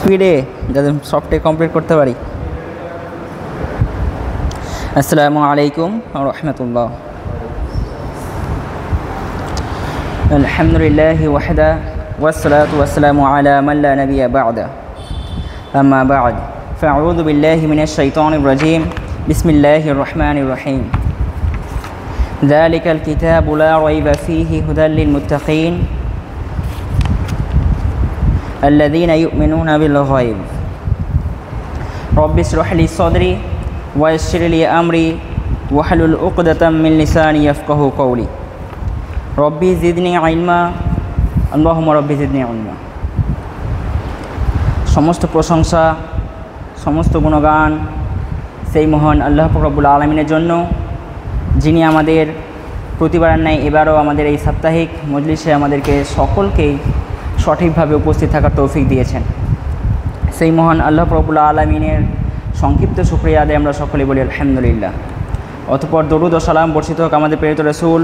স্পিডে যাতে সবটাই কমপ্লিট করতে পারি। আসসালামু আলাইকুম ওয়া রাহমাতুল্লাহ। আলহামদুলিল্লাহি ওয়াহদা ওয়াসসালাতু ওয়াসসালামু আলা মান লা নাবিয়্যা বা'দা। আম্মা বা'দ, ফাআউযু বিল্লাহি মিনাশ শাইতানির রাজীম। বিসমিল্লাহির রহমানির রহিম। যালিকাল কিতাবু লা রাইবা ফীহি হুদাল লিল মুত্তাকিন আল্লাযীনা ইউমিনুনা বিল গায়ব। রব্বি ইশরাহ লি সাদরি ওয়া ইয়াসসির লি আমরি ওয়াহলুল উকদাতাম মিন লিসানি ইয়াফকাহু কওলি। রব্বি জিদনি ইলমা, আল্লাহুম্মা রব্বি জিদনি ইলমা। সমস্ত প্রশংসা, সমস্ত গুণগান সেই মহান আল্লাহ পাক রব্বুল আলামিনের জন্য, যিনি আমাদের প্রতিবারের ন্যায় এবারও আমাদের এই সাপ্তাহিক মজলিসে আমাদেরকে সকলকেই সঠিকভাবে উপস্থিত থাকার তৌফিক দিয়েছেন। সেই মহান আল্লাহ রব্বুল আলামিনের সংক্ষিপ্ত শুকরিয়া আদায় আমরা সকলে বলি আলহামদুলিল্লাহ। অতঃপর দরুদ ও সালাম বর্ষিত হোক আমাদের প্রেরিত রাসূল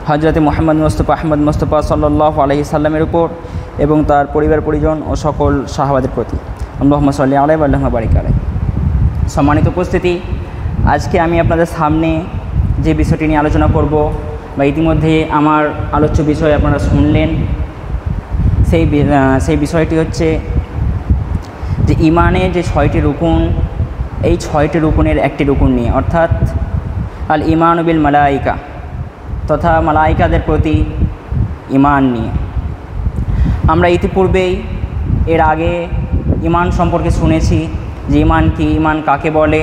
হযরত মুহাম্মদ মুস্তাফা আহমদ মুস্তাফা সাল্লাল্লাহু আলাইহি সাল্লামের উপর এবং তার পরিবার পরিজন ও সকল সাহাবাদের প্রতি। আল্লাহুম্মা সাল্লি আলাইহি ওয়া আল্লাহুম্মা বারিক আলাইহি। সম্মানিত উপস্থিতি, আজকে আমি আপনাদের সামনে যে বিষয়টি নিয়ে আলোচনা করব বা ইতিমধ্যে আমার আলোচ্য বিষয় আপনারা শুনলেন, সেই বিষয়টি হচ্ছে যে ইমানের যে 6টি রুকুন, এই 6টি রুকুনের একটি রুকুন নিয়ে, অর্থাৎ আল ইমানু বিল মালাইকা তথা মালাইকাদের প্রতি ইমান নিয়ে। আমরা ইতিপূর্বেই এর আগে ইমান সম্পর্কে শুনেছি যে ইমান কি, ইমান কাকে বলে,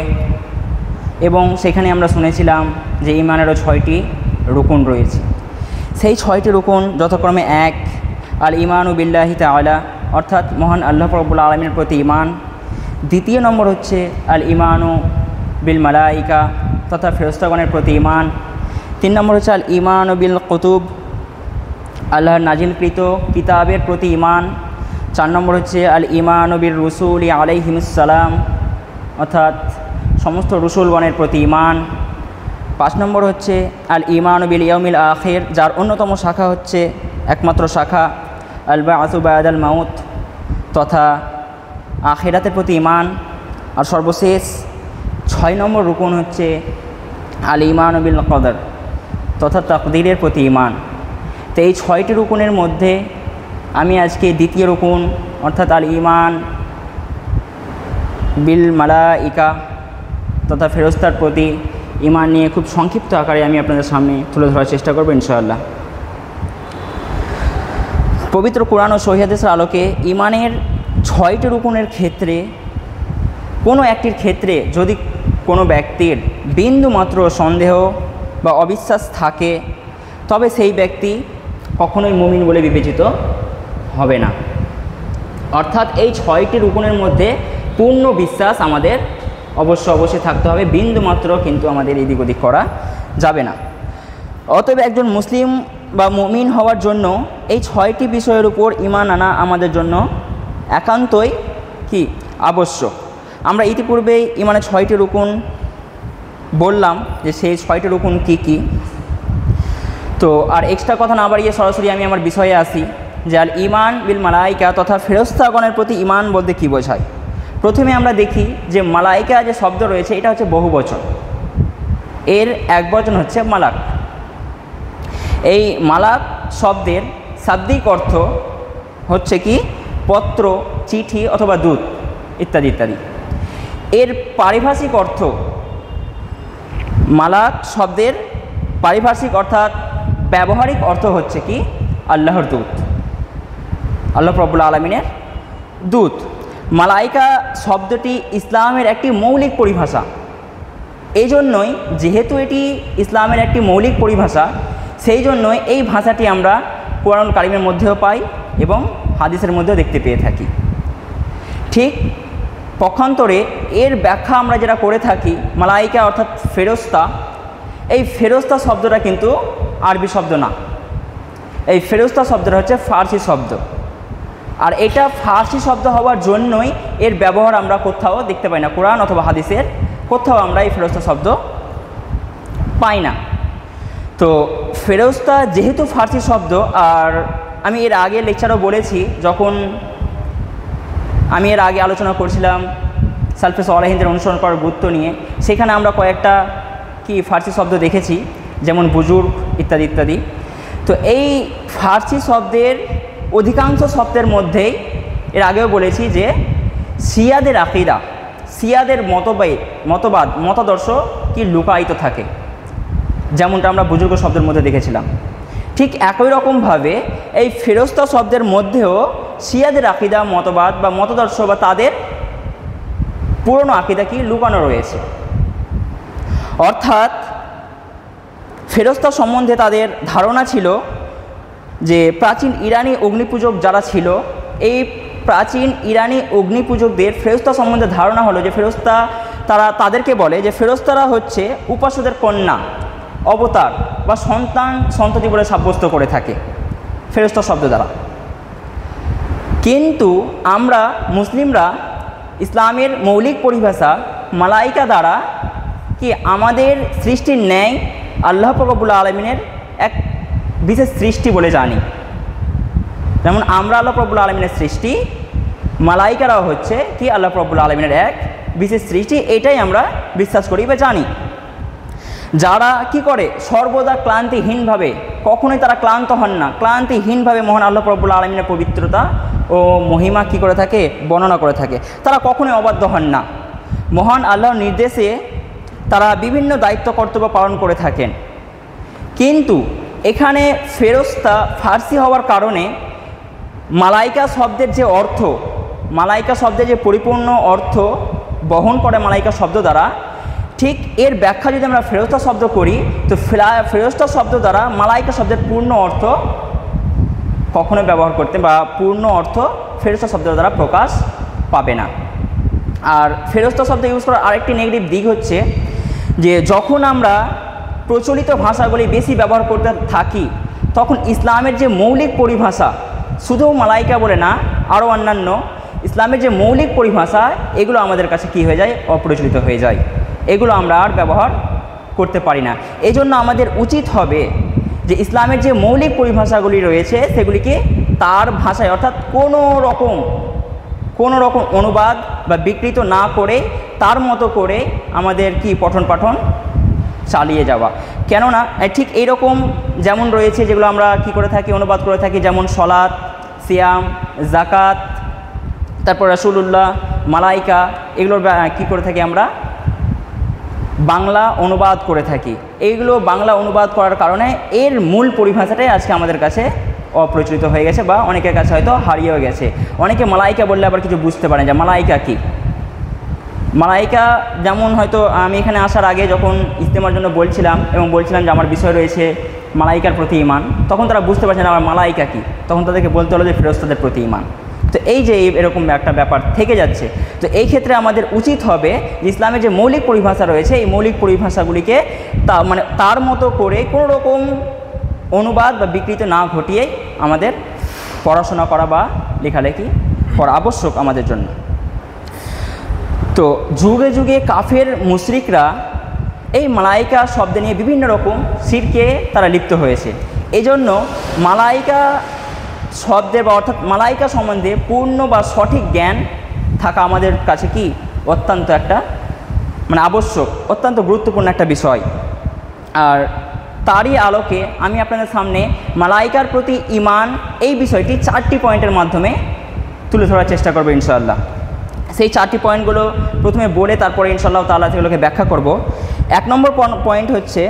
এবং সেখানে আমরা শুনেছিলাম যে ইমানেরও 6টি রুকুন রয়েছে। সেই 6টি রুকুন যথাক্রমে 1 আল ইমানু বিল্লাহি তাআলা, অর্থাৎ মহান আল্লাহ রব্বুল আলামিনের প্রতি ইমান। দ্বিতীয় নম্বর হচ্ছে আল ইমানু বিল মালাইকা তথা ফেরেশতাগণের প্রতি ইমান। 3 নম্বর হচ্ছে আল ইমানু বিল কুতুব, আল্লাহর নাজিলকৃত কিতাবের প্রতি ইমান। 4 নম্বর হচ্ছে আল ইমানু বির রুসুলি আলাইহিমুস সালাম, অর্থাৎ সমস্ত রসুলগণের প্রতি ইমান। 5 নম্বর হচ্ছে আল ইমানু বিল ইয়াউমিল আখির, যার অন্যতম শাখা হচ্ছে, একমাত্র শাখা, আল বা'সু বা'দাল মাউত তথা আখিরাতের প্রতি ইমান। আর সর্বশেষ 6 নম্বর রুকুন হচ্ছে আল ইমানু বিল কদর তথা তাকদীরের প্রতি ইমান। তো এই 6টি রুকুনের মধ্যে আমি আজকে দ্বিতীয় রুকুন অর্থাৎ আল ইমান বিল মালাইকা তথা ফেরেশতার প্রতি ইমান নিয়ে খুব সংক্ষিপ্ত আকারে আমি আপনাদের সামনে তুলে ধরার চেষ্টা করব ইনশাআল্লাহ। পবিত্র কোরআন ও সহিহ হাদিসের আলোকে ইমানের 6টি রুকুনের ক্ষেত্রে কোনো একটির ক্ষেত্রে যদি কোনো ব্যক্তির বিন্দুমাত্র সন্দেহ বা অবিশ্বাস থাকে, তবে সেই ব্যক্তি কখনোই মুমিন বলে বিবেচিত হবে না। অর্থাৎ এই 6টি রুকুনের মধ্যে পূর্ণ বিশ্বাস আমাদের অবশ্যই থাকতে হবে, বিন্দুমাত্র কিন্তু আমাদের এদিক ওদিক করা যাবে না। অতএব একজন মুসলিম বা মুমিন হওয়ার জন্য এই 6টি বিষয়ের উপর ঈমান আনা আমাদের জন্য একান্তই কি আবশ্যক। আমরা ইতিপূর্বেই ঈমানের 6টি রুকুন বললাম যে সেই 6টি রুকুন কি কি। তো আর এক্সট্রা কথা না বাড়িয়ে সরাসরি আমি আমার বিষয়ে আসি যে আল ইমান বিল মালাইকা তথা ফেরেশতাগণের প্রতি ঈমান বলতে কী বোঝায়। প্রথমে আমরা দেখি যে মালাইকা যে শব্দ রয়েছে এটা হচ্ছে বহুবচন, এর একবচন হচ্ছে মালাক। এই মালাক শব্দের শাব্দিক অর্থ হচ্ছে কি পত্র, চিঠি অথবা দূত ইত্যাদি ইত্যাদি। এর পারিভাষিক অর্থ, মালাক শব্দের পারিভাষিক অর্থাৎ ব্যবহারিক অর্থ হচ্ছে কি আল্লাহর দূত, আল্লাহ রব্বুল আলামিনের দূত। মালাইকা শব্দটি ইসলামের একটি মৌলিক পরিভাষা। এই জন্যই যেহেতু এটি ইসলামের একটি মৌলিক পরিভাষা, সেই জন্যই এই ভাষাটি আমরা কোরআন কারিমের মধ্যেও পাই এবং হাদিসের মধ্যেও দেখতে পেয়ে থাকি। ঠিক পক্ষান্তরে এর ব্যাখ্যা আমরা যেটা করে থাকি, মালাইকা অর্থাৎ ফেরেশতা, এই ফেরেশতা শব্দটা কিন্তু আরবি শব্দ না। এই ফেরেশতা শব্দটা হচ্ছে ফার্সি শব্দ, আর এটা ফার্সি শব্দ হওয়ার জন্যই এর ব্যবহার আমরা কোথাও দেখতে পাই না, কোরআন অথবা হাদিসের কোথাও আমরা এই ফেরেশতা শব্দ পাই না। তো ফেরেশতা যেহেতু ফার্সি শব্দ, আর আমি এর আগে লেকচারও বলেছি, যখন আমি এর আগে আলোচনা করছিলাম সালফে সালেহিনদের অনুসরণ করার গুরুত্ব নিয়ে। সেখানে আমরা কয়েকটা ফার্সি শব্দ দেখেছি, যেমন বুজুর্গ ইত্যাদি ইত্যাদি। তো এই ফার্সি শব্দের অধিকাংশ শব্দের মধ্যেই এর আগেও বলেছি যে শিয়াদের আকিদা, শিয়াদের মতবাদ মতাদর্শ লুকায়িত থাকে, যেমনটা আমরা বুজুর্গ শব্দের মধ্যে দেখেছিলাম। ঠিক একই রকমভাবে এই ফেরেশতা শব্দের মধ্যেও শিয়াদের আকিদা মতবাদ বা মতাদর্শ বা তাদের পুরনো আকিদা লুকানো রয়েছে। অর্থাৎ ফেরেশতা সম্বন্ধে তাদের ধারণা ছিল যে প্রাচীন ইরানি অগ্নিপূজক যারা ছিল, এই প্রাচীন ইরানি অগ্নিপূজকদের ফেরেশতা সম্বন্ধে ধারণা হলো যে ফেরেশতা, তাদেরকে বলে যে ফেরেশতারা হচ্ছে উপাস্যদের কন্যা, অবতার বা সন্ততি বলে সাব্যস্ত করে থাকে ফেরেশতা শব্দ দ্বারা। কিন্তু আমরা মুসলিমরা ইসলামের মৌলিক পরিভাষা মালাইকা দ্বারা আমাদের সৃষ্টির ন্যায় আল্লাহ পাক রব্বুল আলামিনের এক বিশেষ সৃষ্টি বলে জানি। যেমন আমরা আল্লাহ পাক রব্বুল আলামিনের সৃষ্টি, মালাইকারাও হচ্ছে আল্লাহ পাক রব্বুল আলামিনের এক বিশেষ সৃষ্টি, এটাই আমরা বিশ্বাস করি বা জানি। যারা করে সর্বদা ক্লান্তিহীনভাবে, কখনোই তারা ক্লান্ত হন না, ক্লান্তিহীনভাবে মহান আল্লাহ রব্বুল আলামিনের পবিত্রতা ও মহিমা করে থাকে, বর্ণনা করে থাকে। তারা কখনোই অবাধ্য হন না। মহান আল্লাহর নির্দেশে তারা বিভিন্ন দায়িত্ব কর্তব্য পালন করে থাকেন। কিন্তু এখানে ফেরেশতা ফার্সি হওয়ার কারণে মালাইকা শব্দের যে অর্থ, মালাইকা শব্দের যে পরিপূর্ণ অর্থ বহন করে মালাইকা শব্দ দ্বারা, ঠিক এর ব্যাখ্যা যদি আমরা ফেরেশতা শব্দ করি, তো ফেরেশতা শব্দ দ্বারা মালাইকা শব্দের পূর্ণ অর্থ কখনো ব্যবহার করতে বা পূর্ণ অর্থ ফেরেশতা শব্দ দ্বারা প্রকাশ পাবে না। আর ফেরেশতা শব্দ ইউজ করার আরেকটি নেগেটিভ দিক হচ্ছে যে যখন আমরা প্রচলিত ভাষাগুলি বেশি ব্যবহার করতে থাকি, তখন ইসলামের যে মৌলিক পরিভাষা, শুধু মালাইকা বলে না, আরও অন্যান্য ইসলামের যে মৌলিক পরিভাষা, এগুলো আমাদের কাছে হয়ে যায়, অপ্রচলিত হয়ে যায়, এগুলো আমরা আর ব্যবহার করতে পারি না। এই জন্য আমাদের উচিত হবে যে ইসলামের যে মৌলিক পরিভাষাগুলি রয়েছে সেগুলিকে তার ভাষায়, অর্থাৎ কোনো রকম অনুবাদ বা বিকৃত না করে তার মতো করে আমাদের পঠন পাঠন চালিয়ে যাওয়া। কেননা ঠিক এইরকম যেমন রয়েছে যেগুলো আমরা করে থাকি, অনুবাদ করে থাকি, যেমন সলাত, সিয়াম, জাকাত, তারপর রাসূলুল্লাহ, মালাইকা, এগুলোর করে থাকি আমরা বাংলা অনুবাদ করে থাকি। এইগুলো বাংলা অনুবাদ করার কারণে এর মূল পরিভাষাটাই আজকে আমাদের কাছে অপ্রচলিত হয়ে গেছে বা অনেকের কাছে হয়তো হারিয়েও গেছে। অনেকে মালাইকা বললে আবার কিছু বুঝতে পারেন যে মালাইকা কী। মালাইকা যেমন হয়তো আমি এখানে আসার আগে যখন ইজতেমার জন্য বলছিলাম যে আমার বিষয় রয়েছে মালাইকার প্রতি ঈমান, তখন তারা বুঝতে পারছে না আমার মালাইকা কী, তখন তাদেরকে বলতে হলো যে ফেরেশতাদের প্রতি ঈমান। তো এই যে এরকম একটা ব্যাপার থেকে যাচ্ছে। তো এই ক্ষেত্রে আমাদের উচিত হবে যে ইসলামের যে মৌলিক পরিভাষা রয়েছে, এই মৌলিক পরিভাষাগুলিকে তার মতো করে কোনো রকম অনুবাদ বা বিকৃত না ঘটিয়েই আমাদের পড়াশোনা করা বা লেখালেখি করা আবশ্যক আমাদের জন্য। তো যুগে যুগে কাফের মুশরিকরা এই মালাইকা শব্দ নিয়ে বিভিন্ন রকম শিরকে তারা লিপ্ত হয়েছে। এই জন্য মালাইকা শব্দের বা অর্থাৎ মালাইকা সম্বন্ধে পূর্ণ বা সঠিক জ্ঞান থাকা আমাদের কাছে অত্যন্ত একটা আবশ্যক, অত্যন্ত গুরুত্বপূর্ণ একটা বিষয়। আর তারই আলোকে আমি আপনাদের সামনে মালাইকার প্রতি ঈমান এই বিষয়টি 4টি পয়েন্টের মাধ্যমে তুলে ধরার চেষ্টা করব ইনশাআল্লাহ। সেই 4টি পয়েন্টগুলো প্রথমে বলে তারপরে ইনশাআল্লাহ তাআলা সেগুলোকে ব্যাখ্যা করব। 1 নম্বর পয়েন্ট হচ্ছে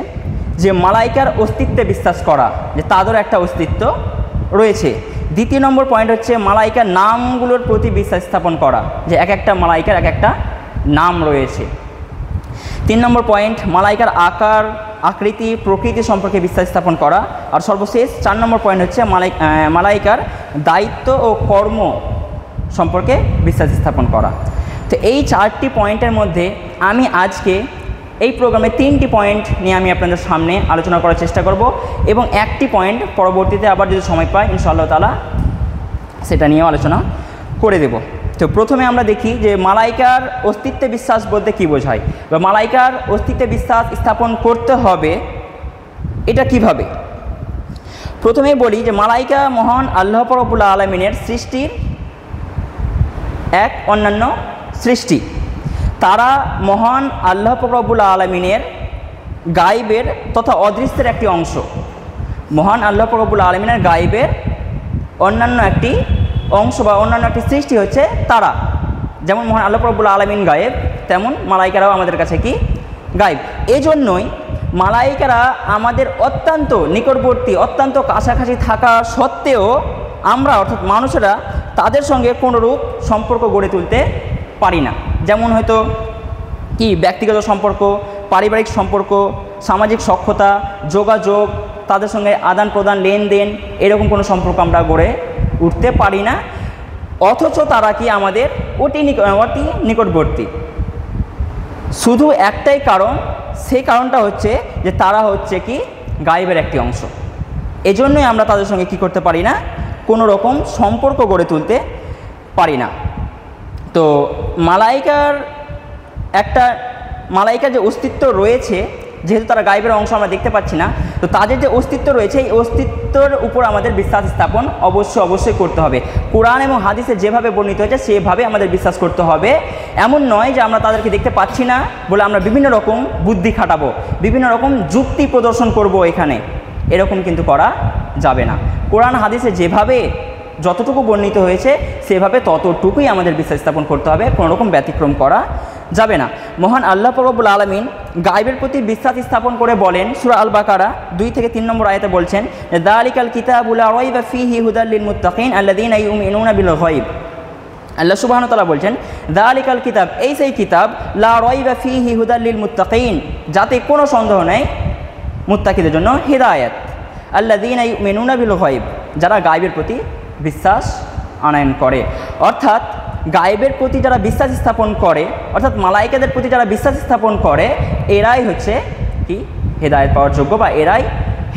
যে মালাইকার অস্তিত্বে বিশ্বাস করা, যে তাদের একটা অস্তিত্ব রয়েছে। 2 নম্বর পয়েন্ট হচ্ছে মালাইকার নামগুলোর প্রতি বিশ্বাস স্থাপন করা, যে এক একটা মালাইকার এক একটা নাম রয়েছে। 3 নম্বর পয়েন্ট মালাইকার আকার, আকৃতি, প্রকৃতি সম্পর্কে বিশ্বাস স্থাপন করা। আর সর্বশেষ 4 নম্বর পয়েন্ট হচ্ছে মালাইকার দায়িত্ব ও কর্ম সম্পর্কে বিশ্বাস স্থাপন করা। তো এই 4টি পয়েন্টের মধ্যে আমি আজকে এই প্রোগ্রামে 3টি পয়েন্ট নিয়ে আমি আপনাদের সামনে আলোচনা করার চেষ্টা করব এবং 1টি পয়েন্ট পরবর্তীতে আবার যদি সময় পাই ইনশাআল্লাহ তাআলা সেটা নিয়েও আলোচনা করে দেব। তো প্রথমে আমরা দেখি যে মালাইকার অস্তিত্বে বিশ্বাস বলতে কী বোঝায় বা মালাইকার অস্তিত্বে বিশ্বাস স্থাপন করতে হবে এটা কিভাবে। প্রথমেই বলি যে মালাইকা মহান আল্লাহ রাব্বুল আলামিনের সৃষ্টির এক অন্যান্য সৃষ্টি, তারা মহান আল্লাহ পাক রব্বুল আলামিনের গায়েবের তথা অদৃশ্যের একটি অংশ। মহান আল্লাহ পাক রব্বুল আলামিনের গায়েবের অন্যান্য একটি অংশ বা অন্যান্য একটি সৃষ্টি হচ্ছে তারা। যেমন মহান আল্লাহ পাক রব্বুল আলামিন গায়েব, তেমন মালাইকারাও আমাদের কাছে কি গায়েব। এজন্যই মালাইকারা আমাদের অত্যন্ত নিকটবর্তী, অত্যন্ত কাছাকাছি থাকা সত্ত্বেও আমরা অর্থাৎ মানুষেরা তাদের সঙ্গে কোনোরূপ সম্পর্ক গড়ে তুলতে পারি না। যেমন হয়তো কি ব্যক্তিগত সম্পর্ক, পারিবারিক সম্পর্ক, সামাজিক সখ্যতা, যোগাযোগ, তাদের সঙ্গে আদান প্রদান, লেনদেন, এরকম কোনো সম্পর্ক আমরা গড়ে উঠতে পারি না, অথচ তারা কি আমাদের অতি নিকটবর্তী। শুধু একটাই কারণ, সেই কারণটা হচ্ছে যে তারা হচ্ছে কি গায়েবের একটি অংশ। এজন্যই আমরা তাদের সঙ্গে কি করতে পারি না, কোনো রকম সম্পর্ক গড়ে তুলতে পারি না। তো মালাইকার যে অস্তিত্ব রয়েছে, যেহেতু তারা গায়েবের অংশ আমরা দেখতে পাচ্ছি না, তো তাদের যে অস্তিত্ব রয়েছে এই অস্তিত্বের উপর আমাদের বিশ্বাস স্থাপন অবশ্যই করতে হবে। কোরআন এবং হাদিসে যেভাবে বর্ণিত হয়েছে সেভাবে আমাদের বিশ্বাস করতে হবে। এমন নয় যে আমরা তাদেরকে দেখতে পাচ্ছি না বলে আমরা বিভিন্ন রকম বুদ্ধি খাটাবো, বিভিন্ন রকম যুক্তি প্রদর্শন করব এখানে, এরকম কিন্তু করা যাবে না। কোরআন হাদিসে যেভাবে যতটুকু বর্ণিত হয়েছে সেভাবে ততটুকুই আমাদের বিশ্বাস স্থাপন করতে হবে, কোনো রকম ব্যতিক্রম করা যাবে না। মহান আল্লাহ পাক রব্বুল আলামিন গায়েবের প্রতি বিশ্বাস স্থাপন করে বলেন, সূরা আল বাকারা 2 থেকে 3 নম্বর আয়াতে বলছেন, যালিকাল কিতাবু লা রাইবা ফীহি হুদাল লিল মুত্তাকিন আল্লাযীনা ইউমিনুনা বিল গায়ব। আল্লাহ সুবহানাহু ওয়া তাআলা বলছেন, যালিকাল কিতাব, এই সেই কিতাব, লা রাইবা ফীহি হুদাল লিল মুত্তাকিন, যাতে কোনো সন্দেহ নেই মুত্তাকিদের জন্য হিদায়াত, আল্লাযীনা ইউমিনুনা বিল গায়ব, যারা গায়েবের প্রতি বিশ্বাস আনয়ন করে। অর্থাৎ গায়েবের প্রতি যারা বিশ্বাস স্থাপন করে, অর্থাৎ মালাইকাদের প্রতি যারা বিশ্বাস স্থাপন করে, এরাই হচ্ছে কি হেদায়েত পাওয়ার যোগ্য বা এরাই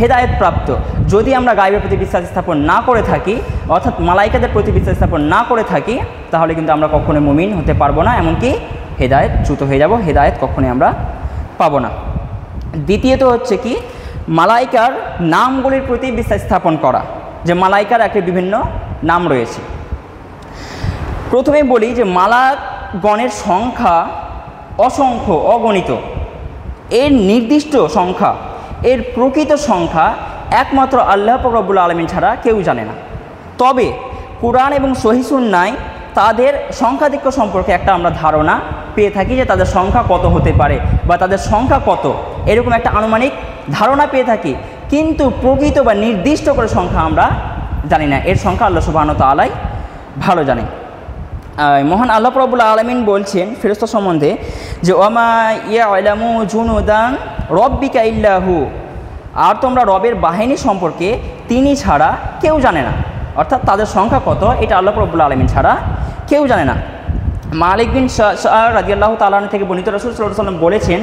হেদায়েত প্রাপ্ত। যদি আমরা গায়েবের প্রতি বিশ্বাস স্থাপন না করে থাকি, অর্থাৎ মালাইকাদের প্রতি বিশ্বাস স্থাপন না করে থাকি, তাহলে কিন্তু আমরা কখনোই মুমিন হতে পারবো না, এমনকি হেদায়েতচ্যুত হয়ে যাব, হেদায়েত কখনোই আমরা পাবো না। দ্বিতীয়ত হচ্ছে কি মালাইকার নামগুলির প্রতি বিশ্বাস স্থাপন করা, যে মালাইকার একটি বিভিন্ন নাম রয়েছে। প্রথমে বলি যে মালাকগণের সংখ্যা অসংখ্য, অগণিত। এর নির্দিষ্ট সংখ্যা, এর প্রকৃত সংখ্যা একমাত্র আল্লাহ পাক রব্বুল আলামিন ছাড়া কেউ জানে না। তবে কুরআন এবং সহিহ সুন্নাহয় তাদের সংখ্যাধিক্য সম্পর্কে একটা আমরা ধারণা পেয়ে থাকি, যে তাদের সংখ্যা কত হতে পারে বা তাদের সংখ্যা কত, এরকম একটা আনুমানিক ধারণা পেয়ে থাকি। কিন্তু প্রকৃত বা নির্দিষ্ট করে সংখ্যা আমরা জানি না, এর সংখ্যা আল্লাহ সুবহানাহু ওয়া তাআলাই ভালো জানেন। মহান আল্লাহ রব্বুল আলামিন বলছেন ফেরেশতা সম্বন্ধে যে ওয়ামা ইয়ালামু জুনুদান রব্বিকা ইল্লাহু, আর তোমরা রবের বাহিনী সম্পর্কে তিনি ছাড়া কেউ জানে না। অর্থাৎ তাদের সংখ্যা কত এটা আল্লাহ রব্বুল আলামিন ছাড়া কেউ জানে না। মালিক বিন শাআর রাদিয়াল্লাহু তাআলা থেকে বর্ণিত রাসূল সাল্লাল্লাহু আলাইহি ওয়াসাল্লাম বলেছেন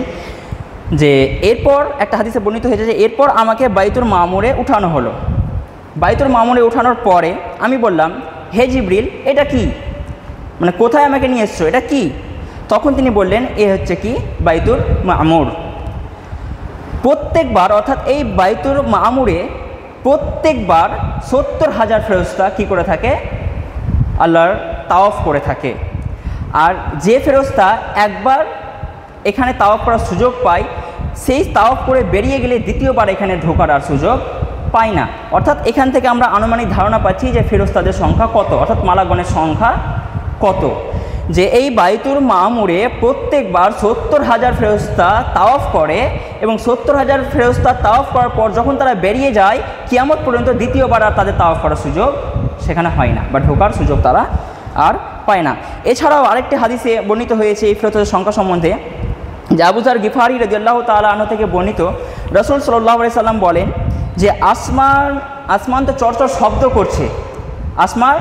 যে এরপর একটা হাদিসে বর্ণিত হয়েছে যে এরপর আমাকে বাইতুল মামুরে উঠানো হলো। বাইতুল মামুরে উঠানোর পরে আমি বললাম, হে জিবরিল, এটা কি, মানে কোথায় আমাকে নিয়ে এসছো, এটা কি? তখন তিনি বললেন, এ হচ্ছে কি বাইতুল মামুর। প্রত্যেকবার, অর্থাৎ এই বাইতুল মামুরে প্রত্যেকবার 70,000 ফেরেশতা কি করে থাকে, আল্লাহর তাওয়াফ করে থাকে। আর যে ফেরেশতা একবার এখানে তাওয়াফ করার সুযোগ পায়, সেই তাওয়াফ করে বেরিয়ে গেলে দ্বিতীয়বার এখানে ঢোকার আর সুযোগ পায় না। অর্থাৎ এখান থেকে আমরা আনুমানিক ধারণা পাচ্ছি যে ফেরেশতাদের সংখ্যা কত, অর্থাৎ মালাকগণের সংখ্যা কত। যে এই বাইতুল মামুরে প্রত্যেকবার 70,000 ফেরেশতা তাওয়াফ করে এবং 70,000 ফেরেশতা তাওয়াফ করার পর যখন তারা বেরিয়ে যায়, কিয়ামত পর্যন্ত দ্বিতীয়বার আর তাদের তাওয়াফ করার সুযোগ সেখানে হয় না বা ঢোকার সুযোগ তারা আর পায় না। এছাড়াও আরেকটি হাদিসে বর্ণিত হয়েছে এই ফেরেশতাদের সংখ্যা সম্বন্ধে, যে আবু যার গিফারি রাদিয়াল্লাহু তাআলা আনহু থেকে বর্ণিত, রাসূল সাল্লাল্লাহু আলাইহি সাল্লাম বলেন যে আসমান তো চরচর শব্দ করছে, আসমান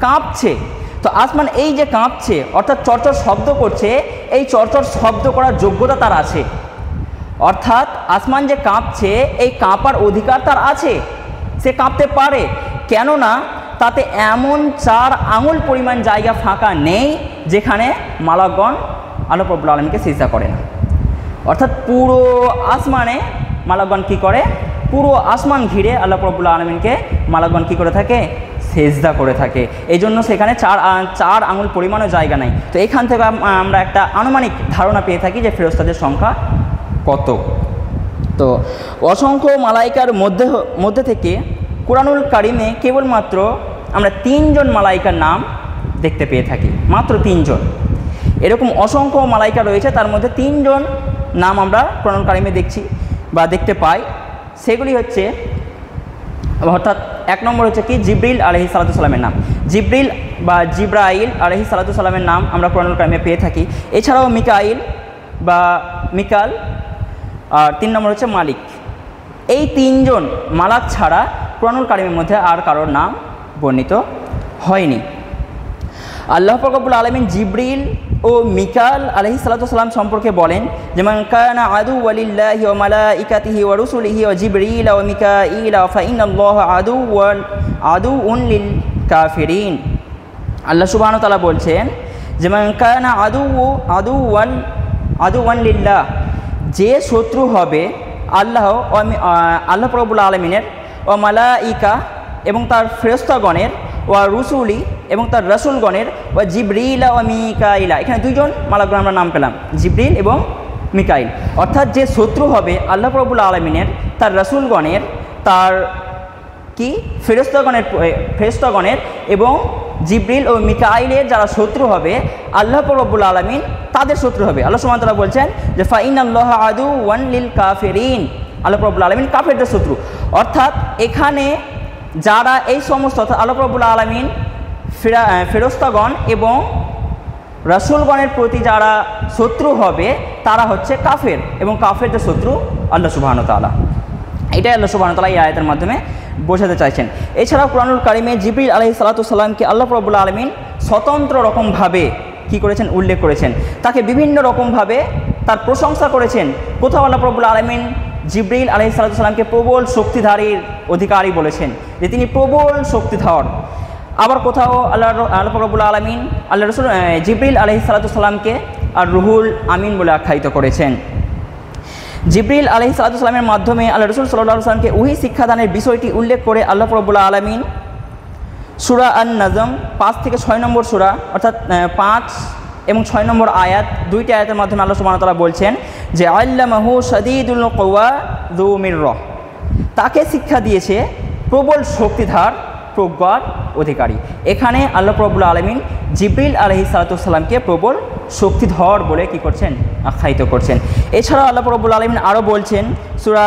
কাঁপছে। তো আসমান এই যে কাঁপছে, অর্থাৎ চরচর শব্দ করছে, এই চরচর শব্দ করার যোগ্যতা তার আছে। অর্থাৎ আসমান যে কাঁপছে, এই কাঁপার অধিকার তার আছে, সে কাঁপতে পারে। কেননা তাতে এমন 4 আঙুল পরিমাণ জায়গা ফাঁকা নেই যেখানে মালাকগণ আল্লাহ রব্বুল আলামিনকে সিজদা করে না। অর্থাৎ পুরো আসমানে মালাকগণ কী করে, পুরো আসমান ঘিরে আল্লাহ রব্বুল আলামিনকে মালাকগণ কী করে থাকে, সেজদা করে থাকে, এই জন্য সেখানে চার আঙুল পরিমাণও জায়গা নাই। তো এখান থেকে আমরা একটা আনুমানিক ধারণা পেয়ে থাকি যে ফেরেশতাদের সংখ্যা কত। তো অসংখ্য মালাইকার মধ্যে থেকে কুরআনুল কারিমে কেবলমাত্র আমরা 3 জন মালাইকার নাম দেখতে পেয়ে থাকি, মাত্র 3 জন। এরকম অসংখ্য মালাইকা রয়েছে, তার মধ্যে 3 জন নাম আমরা কুরআনুল কারিমে দেখছি বা দেখতে পাই। সেগুলি হচ্ছে, অর্থাৎ 1 নম্বর হচ্ছে কি জিবরিল আলাইহিস সালাতু সালামের নাম। জিবরিল বা জিব্রাইল আলাইহিস সালাতু সালামের নাম আমরা কুরআনুল কারিমে পেয়ে থাকি। এছাড়াও মিকাইল বা মিকাল, আর 3 নম্বর হচ্ছে মালিক। এই 3 জন মালাক ছাড়া কুরআনুল কারিমের মধ্যে আর কারোর নাম বর্ণিত হয়নি। আল্লাহ পাক রব্বুল আলামিন জিবরিল ও মিকাল আলাইহিস সালাতু সালাম সম্পর্কে বলেন, যেমন কানা আদু ওয়ালিল্লাহি ওয়া মালাইকাতিহি ওয়া রুসুলিহি ওয়া জিবরিল ওয়া মিকাইল ফা ইন্নাল্লাহা আদুউন লিল কাফিরিন। আল্লাহ সুবহানাহু ওয়া তাআলা বলছেন, যেমন কানা আদুওয়ান লিল্লাহ, যে শত্রু হবে আল্লাহ পাক রব্বুল আলামিনের, ও মালাইকা এবং তার ফেরেশতাগণের, ওয়া রুসুলি এবং তার রাসূলগণের, ওয়া জিবরিলা ওয়া মিকাইলা। এখানে 2 জন মালাকগণ আমরা নাম পেলাম, জিবরিল এবং মিকাইল। অর্থাৎ যে শত্রু হবে আল্লাহ রাব্বুল আলামিনের, তার রাসূলগণের, তার কি ফেরেশতাগণের এবং জিবরিল ও মিকাইলের যারা শত্রু হবে আল্লাহ রাব্বুল আলামিন তাদের শত্রু হবে। আল্লাহ সুবহানাহু ওয়া তাআলা বলছেন যে ফা ইন্নাল্লাহা আদুওয়ান লিল কাফিরিন, আল্লাহ রাব্বুল আলামিন কাফেরদের শত্রু। অর্থাৎ এখানে যারা এই সমস্ত, অর্থাৎ আল্লাহ রাব্বুল আলামিন ফেরেশতাগণ এবং রাসূলগণের প্রতি যারা শত্রু হবে তারা হচ্ছে কাফের, এবং কাফেরদের শত্রু আল্লাহ সুবহানাহু ওয়া তাআলা। এটাই আল্লাহ সুবহানাহু ওয়া তাআলা এই আয়াতের মাধ্যমে বোঝাতে চাইছেন। এছাড়াও কুরআনুল কারিমে জিবরিল আলাইহিস সালাতু সালামকে আল্লাহ রাব্বুল আলামিন স্বতন্ত্র রকমভাবে কী করেছেন, উল্লেখ করেছেন। তাকে বিভিন্ন রকমভাবে তার প্রশংসা করেছেন। কোথাও আল্লাহ রাব্বুল আলামিন জিবরিল আলাইহিস সালাতু সালামকে প্রবল শক্তিধারীর অধিকারী বলেছেন, যে তিনি প্রবল শক্তিধর। আবার কোথাও আল্লাহ রাব্বুল আলামিন আল্লাহ রাসূল জিবরিল আলাইহিস সালাতু সালামকে আর রুহুল আমিন বলে আখ্যায়িত করেছেন। জিবরিল আলাইহিস সালাতু সালামের মাধ্যমে আল্লাহ রাসূল সাল্লাল্লাহু আলাইহি ওয়াসাল্লামকে ওহী শিক্ষাদানের বিষয়টি উল্লেখ করে আল্লাহ রাব্বুল আলামিন সূরা আন-নাজম 5 থেকে 6 নম্বর সূরা, অর্থাৎ 5 এবং 6 নম্বর আয়াত, 2টি আয়াতের মাধ্যমে আল্লাহ সুবহানাহু ওয়া তাআলা বলছেন যে আল্লামাহু শাদীদুল কুওয়া যু মিররাহ, তাকে শিক্ষা দিয়েছে প্রবল শক্তিধর প্রজ্ঞার অধিকারী। এখানে আল্লাহ রাব্বুল আলামিন জিবরিল আলাইহিস সালাতু সালামকে প্রবল শক্তিধর বলে কি করছেন, আখ্যায়িত করছেন। এছাড়াও আল্লাহ রাব্বুল আলামিন আরও বলছেন সূরা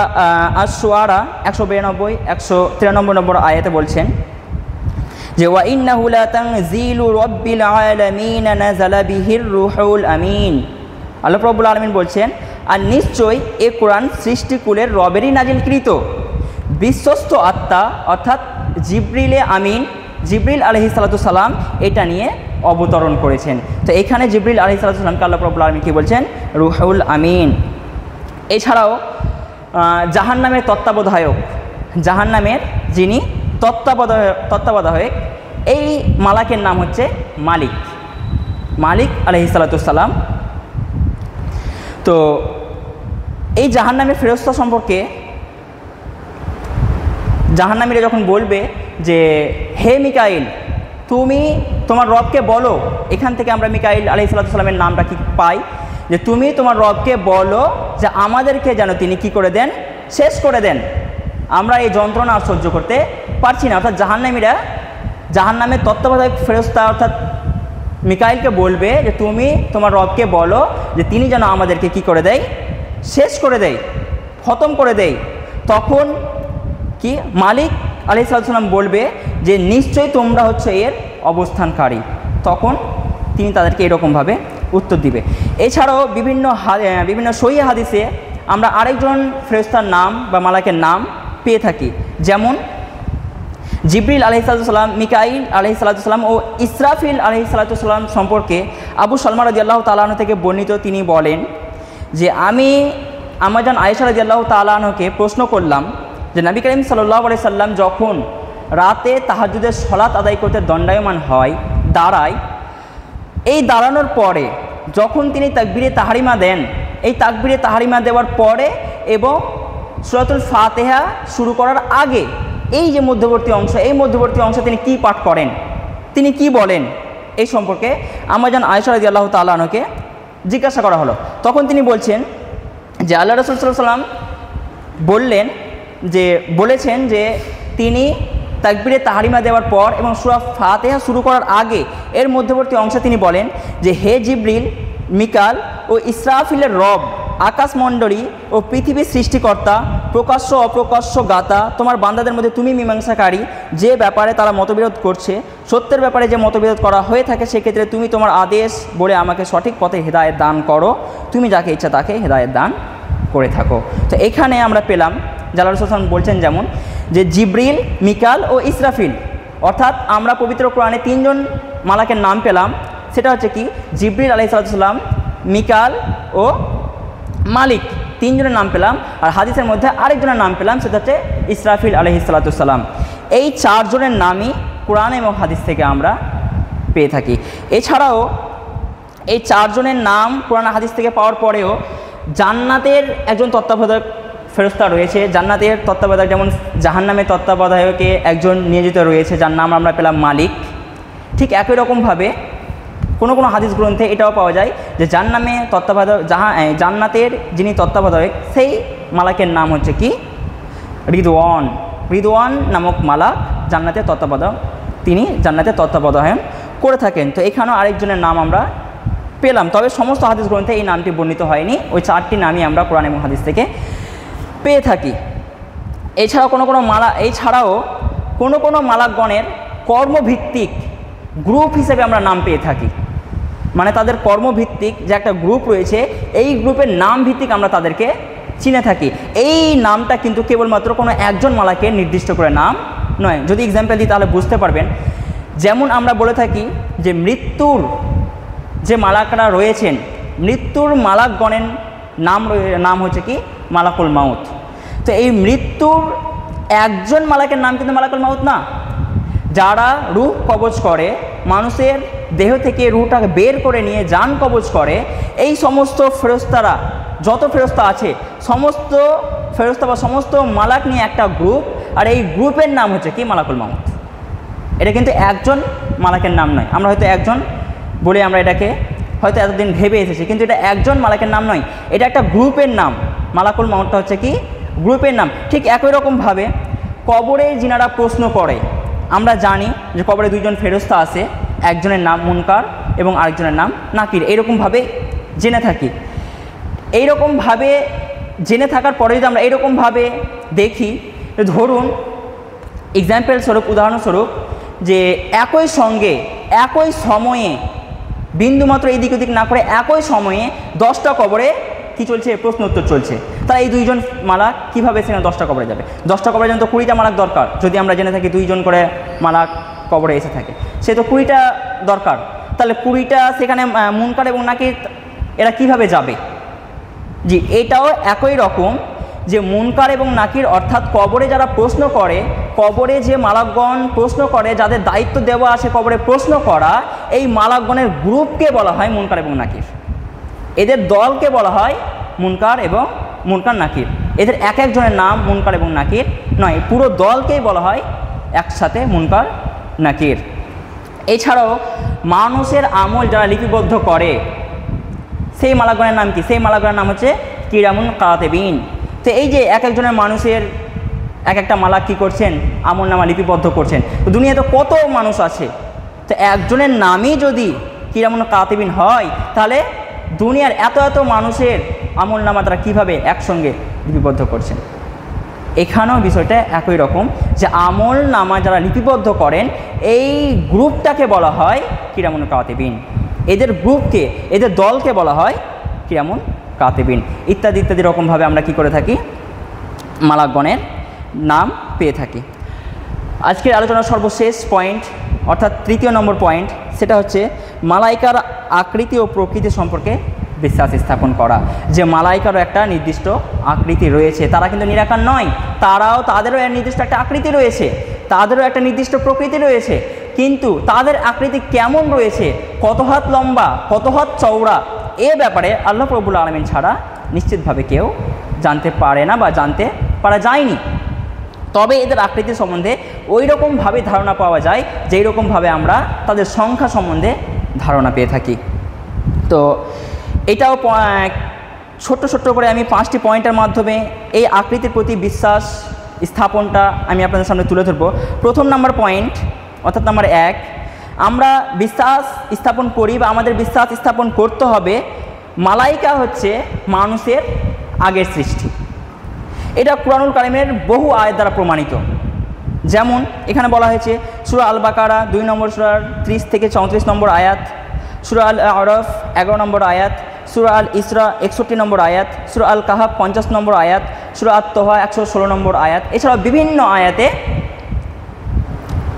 আশ-শুআরা 192 193 নম্বর আয়াতে বলছেন যে ওয়া ইন্নাহু লা তানজিলু রাব্বিল আলামিন নাযালা বিহির রূহুল আমিন। আল্লাহ রাব্বুল আলামিন বলছেন, আর নিশ্চয়ই এ কোরআন সৃষ্টিকুলের রবেরই নাজিলকৃত বিশ্বস্ত আত্মা, অর্থাৎ জিবরিলে আমিন, জিবরিল আলাইহিস সালাতু সালাম এটা নিয়ে অবতরণ করেছেন। তো এখানে জিবরিল আলাইহিস সালাতু সালামকে আল্লাহ রাব্বুল আলামিন কী বলছেন, রূহুল আমিন। এছাড়াও জাহান্নামের তত্ত্বাবধায়ক, জাহান্নামের যিনি তত্ত্বাবধায়ক, এই মালাকের নাম হচ্ছে মালিক আলাইহিস সালাতু সালাম। তো এই জাহান্নামের ফেরেশতা সম্পর্কে জাহান্নামীরা যখন বলবে যে হে মিকাইল, তুমি তোমার রবকে বলো, এখান থেকে আমরা মিকাইল আলাইহিস সালাতু সালামের নামটা কি পাই, যে তুমি তোমার রবকে বলো যে আমাদেরকে যেন তিনি কি করে দেন, শেষ করে দেন, আমরা এই যন্ত্রণা আর সহ্য করতে পারছি না। অর্থাৎ জাহান্নামীরা জাহান্নামের তত্ত্বাবধায়ক ফেরেশতা অর্থাৎ মিকাইলকে বলবে যে তুমি তোমার রবকে বলো যে তিনি যেন আমাদেরকে কি করে দেয়, শেষ করে দেয়, খতম করে দেয়। তখন কি মালিক আলাইহিস সালাতু সালাম বলবে যে নিশ্চয়ই তোমরা হচ্ছে এর অবস্থানকারী। তখন তিনি তাদেরকে এরকমভাবে উত্তর দিবে। এছাড়াও বিভিন্ন সহিহ হাদিসে আমরা আরেকজন ফেরেশতার নাম বা মালাকের নাম পেয়ে থাকি, যেমন জিবরিল আলাইহিস সালাতু সালাম, মিকাইল আলাইহিস সালাতু সালাম ও ইসরাফিল আলাইহিস সালাতু সালাম সম্পর্কে আবু সালমা রাদিয়াল্লাহু তাআলা আনহু থেকে বর্ণিত, তিনি বলেন যে আমি আমাজান আয়েশা রাদিয়াল্লাহু তাআলা আনহুকে প্রশ্ন করলাম যে নবী করিম সাল্লাল্লাহু আলাইহি সাল্লাম যখন রাতে তাহাজ্জুদের সালাত আদায় করতে দণ্ডায়মান হয়, দাঁড়ায়, এই দাঁড়ানোর পরে যখন তিনি তাকবীরে তাহরিমা দেন, এই তাকবীরে তাহরিমা দেওয়ার পরে এবং সূরাতুল ফাতিহা শুরু করার আগে এই যে মধ্যবর্তী অংশ, এই মধ্যবর্তী অংশ তিনি কি পাঠ করেন, তিনি কি বলেন, এই সম্পর্কে আম্মা জান আয়েশা রাদিয়াল্লাহু তাআলা আনহাকে জিজ্ঞাসা করা হলো। তখন তিনি বলছেন যে আল্লাহ রাসূল সাল্লাল্লাহু আলাইহি ওয়াসাল্লাম বলেছেন যে তিনি তাকবীরে তাহরিমা দেওয়ার পর এবং সূরা ফাতিহা শুরু করার আগে এর মধ্যবর্তী অংশে তিনি বলেন যে হে জিবরিল, মিকাল ও ইসরাফিলের রব, আকাশমণ্ডলী ও পৃথিবীর সৃষ্টিকর্তা, প্রকাশ্য অপ্রকাশ্য গাতা, তোমার বান্দাদের মধ্যে তুমি মীমাংসাকারী। যে ব্যাপারে তারা মতবিরোধ করছে, সত্যের ব্যাপারে যে মতবিরোধ করা হয়ে থাকে, সেক্ষেত্রে তুমি তোমার আদেশ বলে আমাকে সঠিক পথে হেদায়েত দান করো। তুমি যাকে ইচ্ছা তাকে হেদায়েত দান করে থাকো। তো এখানে আমরা পেলাম আল্লাহ রাসূল সাল্লাল্লাহু আলাইহি ওয়াসাল্লাম বলছেন যেমন যে জিবরিল, মিকাল ও ইসরাফিল, অর্থাৎ আমরা পবিত্র কোরআনে 3 জন মালাকের নাম পেলাম। সেটা হচ্ছে কি জিবরিল আলাইহিস সালাম, মিকাল ও মালিক, 3 জনের নাম পেলাম। আর হাদিসের মধ্যে আরেকজনের নাম পেলাম, সেটা হচ্ছে ইসরাফিল আলাইহিস সালাম। এই 4 জনের নামই কোরআন এবং হাদিস থেকে আমরা পেয়ে থাকি। এছাড়াও এই 4 জনের নাম কোরআন হাদিস থেকে পাওয়ার পরেও জান্নাতের একজন তত্ত্বাবধায়ক ফেরেশতা রয়েছে। জান্নাতের তত্ত্বাবধায়ক যেমন জাহান্নামের তত্ত্বাবধায়কে একজন নিয়োজিত রয়েছে, যার নাম আমরা পেলাম মালিক। ঠিক একই রকমভাবে কোনো কোনো হাদিস গ্রন্থে এটাও পাওয়া যায় যে জান্নাতের যিনি তত্ত্বাবধায়ক সেই মালাকের নাম হচ্ছে কি রিদওয়ান। রিদওয়ান নামক মালাক জান্নাতের তত্ত্বাবধায়ক, তিনি জান্নাতের তত্ত্বাবধায়ন করে থাকেন। তো এখানেও আরেকজনের নাম আমরা পেলাম, তবে সমস্ত হাদিস গ্রন্থে এই নামটি বর্ণিত হয়নি। ওই 4টি নামই আমরা কোরআন এবং হাদিস থেকে পেয়ে থাকি। এছাড়াও কোনো কোনো মালাকগণের কর্মভিত্তিক গ্রুপ হিসেবে আমরা নাম পেয়ে থাকি। মানে তাদের কর্মভিত্তিক যে একটা গ্রুপ রয়েছে, এই গ্রুপের নাম ভিত্তিক আমরা তাদেরকে চিনে থাকি। এই নামটা কিন্তু কেবলমাত্র কোনো একজন মালাকের নির্দিষ্ট করে নাম নয়। যদি এক্সাম্পল দিই তাহলে বুঝতে পারবেন। যেমন আমরা বলে থাকি যে মৃত্যুর যে মালাকরা রয়েছেন, মৃত্যুর মালাকগণের নাম হচ্ছে কি মালাকুল মাউত। তো এই মৃত্যুর একজন মালাকের নাম কিন্তু মালাকুল মাউত না। যারা রূহ কবজ করে, মানুষের দেহ থেকে রূহটাকে বের করে নিয়ে জান কবজ করে, এই সমস্ত ফেরেশতারা, যত ফেরেশতা আছে, সমস্ত ফেরেশতা বা সমস্ত মালাক নিয়ে একটা গ্রুপ, আর এই গ্রুপের নাম হচ্ছে কি মালাকুল মাউত। এটা কিন্তু একজন মালাকের নাম নয়। আমরা হয়তো একজন বলে আমরা এটাকে হয়তো এতদিন ভেবে এসেছি, কিন্তু এটা একজন মালাকের নাম নয়, এটা একটা গ্রুপের নাম। মালাকুল মাউতটা হচ্ছে কি গ্রুপের নাম। ঠিক একই রকমভাবে কবরে যিনারা প্রশ্ন করে, আমরা জানি যে কবরে 2 জন ফেরেশতা আছে, একজনের নাম মুনকার এবং আরেকজনের নাম নাকির। এইরকমভাবে জেনে থাকি। এইরকমভাবে জেনে থাকার পরে যদি আমরা এইরকমভাবে দেখি, ধরুন এক্সাম্পল স্বরূপ, উদাহরণস্বরূপ, যে একই সঙ্গে একই সময়ে বিন্দুমাত্র এদিক ওদিক না করে একই সময়ে 10টা কবরে কি চলছে, প্রশ্ন উত্তর চলছে। তাই এই 2 জন মালাক কীভাবে সেখানে 10টা কবরে যাবে? 10টা কবরে যেন তো 20টা মালাক দরকার। যদি আমরা জেনে থাকি 2 জন করে মালাক কবরে এসে থাকে, সে তো 20টা দরকার। তাহলে 20টা সেখানে মুনকার এবং নাকির এরা কিভাবে যাবে? জি, এটাও একই রকম যে মুনকার এবং নাকির, অর্থাৎ কবরে যারা প্রশ্ন করে, কবরে যে মালাকগণ প্রশ্ন করে, যাদের দায়িত্ব দেওয়া আছে কবরে প্রশ্ন করা, এই মালাকগণের গ্রুপকে বলা হয় মুনকার এবং নাকির। এদের দলকে বলা হয় মুনকার এবং মুনকার নাকির। এদের এক একজনের নাম মুনকার এবং নাকির নয়, পুরো দলকেই বলা হয় একসাথে মুনকার নাকির। এছাড়াও মানুষের আমল যারা লিপিবদ্ধ করে, সেই মালাকগণের নাম কি? সেই মালাকগণের নাম হচ্ছে কিরামুন কাতিবিন। তো এই যে এক একজনের মানুষের এক একটা মালাক কী করছেন, আমল নামা লিপিবদ্ধ করছেন। তো দুনিয়াতে কত মানুষ আছে, তো একজনের নামই যদি কিরামুন কাতিবিন হয়, তাহলে দুনিয়ার এত এত মানুষের আমল নামা তারা কীভাবে একসঙ্গে লিপিবদ্ধ করছেন। এখানেও বিষয়টা একই রকম, যে আমল নামা যারা লিপিবদ্ধ করেন, এই গ্রুপটাকে বলা হয় কিরামুন কাতিবিন। এদের গ্রুপকে, এদের দলকে বলা হয় কিরামুন কাতিবিন। ইত্যাদি ইত্যাদি রকমভাবে আমরা কি করে থাকি, মালাকগণের নাম পেয়ে থাকি। আজকের আলোচনার সর্বশেষ পয়েন্ট, অর্থাৎ 3য় নম্বর পয়েন্ট, সেটা হচ্ছে মালাইকার আকৃতি ও প্রকৃতি সম্পর্কে বিশ্বাস স্থাপন করা। যে মালাইকারও একটা নির্দিষ্ট আকৃতি রয়েছে, তারা কিন্তু নিরাকার নয়, তাদেরও নির্দিষ্ট একটা আকৃতি রয়েছে, তাদেরও একটা নির্দিষ্ট প্রকৃতি রয়েছে। কিন্তু তাদের আকৃতি কেমন রয়েছে, কত হাত লম্বা, কত হাত চওড়া, এ ব্যাপারে আল্লাহ রব্বুল আলামিন ছাড়া নিশ্চিতভাবে কেউ জানতে পারে না বা জানতে পারা যায়নি। তবে এদের আকৃতি সম্বন্ধে ওই রকমভাবে ধারণা পাওয়া যায় যেই রকমভাবে আমরা তাদের সংখ্যা সম্বন্ধে ধারণা পেয়ে থাকি। তো এটাও ছোট্ট ছোট্ট করে আমি 5টি পয়েন্টের মাধ্যমে এই আকৃতির প্রতি বিশ্বাস স্থাপনটা আমি আপনাদের সামনে তুলে ধরব। প্রথম নাম্বার পয়েন্ট অর্থাৎ নাম্বার 1, আমরা বিশ্বাস স্থাপন করি বা আমাদের বিশ্বাস স্থাপন করতে হবে মালাইকা হচ্ছে মানুষের আগের সৃষ্টি। এটা কুরআনুল কারীমের বহু আয়াত দ্বারা প্রমাণিত। যেমন এখানে বলা হয়েছে সূরা আল বাকারা 2 নম্বর সূরার 30 থেকে 34 নম্বর আয়াত, সূরা আল আরাফ 11 নম্বর আয়াত, সূরা আল ইসরা 61 নম্বর আয়াত, সূরা আল কাহাফ 50 নম্বর আয়াত, সূরা আত-তাহা 116 নম্বর আয়াত। এছাড়াও বিভিন্ন আয়াতে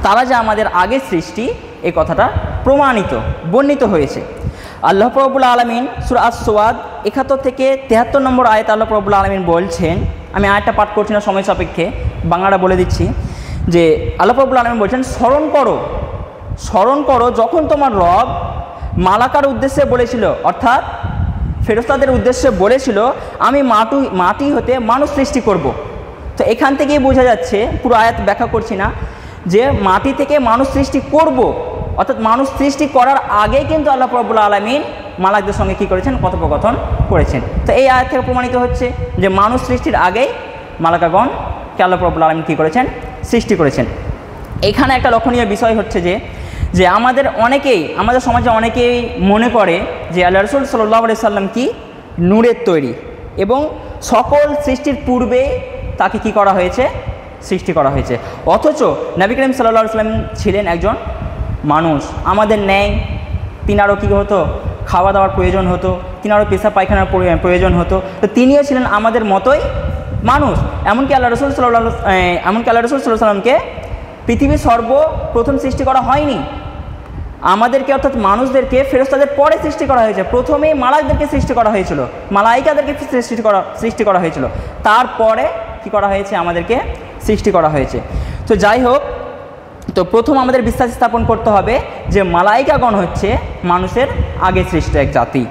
তারা যে আমাদের আগের সৃষ্টি এই কথাটা প্রমাণিত বর্ণিত হয়েছে। আল্লাহ রাব্বুল আলামিন সূরা আস-সাদ 71 থেকে 73 নম্বর আয়াত আল্লাহ রাব্বুল আলামিন বলছেন, আমি আয়াতটা পাঠ করছি না সময় সাপেক্ষে, বাংলাটা বলে দিচ্ছি, যে আল্লাহ রাব্বুল আলামিন বলছেন স্মরণ করো যখন তোমার রব মালাকার উদ্দেশ্যে বলেছিল, অর্থাৎ ফেরেশতাদের উদ্দেশ্যে বলেছিল আমি মাটি হতে মানুষ সৃষ্টি করব। তো এখান থেকেই বোঝা যাচ্ছে, পুরো আয়াত ব্যাখ্যা করছি না, যে মাটি থেকে মানুষ সৃষ্টি করব, অর্থাৎ মানুষ সৃষ্টি করার আগেই কিন্তু আল্লাহ রাব্বুল আলামিন মালাকদের সঙ্গে কী করেছেন, কথোপকথন করেছেন। তো এই আয়াত থেকে প্রমাণিত হচ্ছে যে মানুষ সৃষ্টির আগেই মালাকাগণকে আল্লাহ রাব্বুল আলামিন কী করেছেন, সৃষ্টি করেছেন। এখানে একটা লক্ষণীয় বিষয় হচ্ছে যে আমাদের সমাজে অনেকেই মনে করে যে আল্লাহ রাসূল সাল্লাল্লাহু আলাইহি সাল্লাম কি নূরের তৈরি এবং সকল সৃষ্টির পূর্বে তাকে কি করা হয়েছে, সৃষ্টি করা হয়েছে। অথচ নবী করিম সাল্লাল্লাহু আলাইহি সাল্লাম ছিলেন একজন মানুষ, আমাদের ন্যায়। তিনারও কী হতো, খাওয়া দাওয়ার প্রয়োজন হতো, তিনারও পেশাব পায়খানার প্রয়োজন হতো। তো তিনিও ছিলেন আমাদের মতোই মানুষ। এমনকি আল্লাহ রাসূল সাল্লাল্লাহু আলাইহি সাল্লামকে পৃথিবীর সর্বপ্রথম সৃষ্টি করা হয়নি। আমাদেরকে অর্থাৎ মানুষদেরকে ফেরেশতাদের পরে সৃষ্টি করা হয়েছে। প্রথমেই মালাকদেরকে সৃষ্টি করা হয়েছিল, মালাইকাদেরকে সৃষ্টি করা হয়েছিল, তারপরে কি করা হয়েছে, আমাদেরকে সৃষ্টি করা হয়েছে। তো যাই হোক, তো প্রথম আমাদের বিশ্বাস স্থাপন করতে হবে যে মালাইকাগণ হচ্ছে মানুষের আগে সৃষ্ট এক জাতি।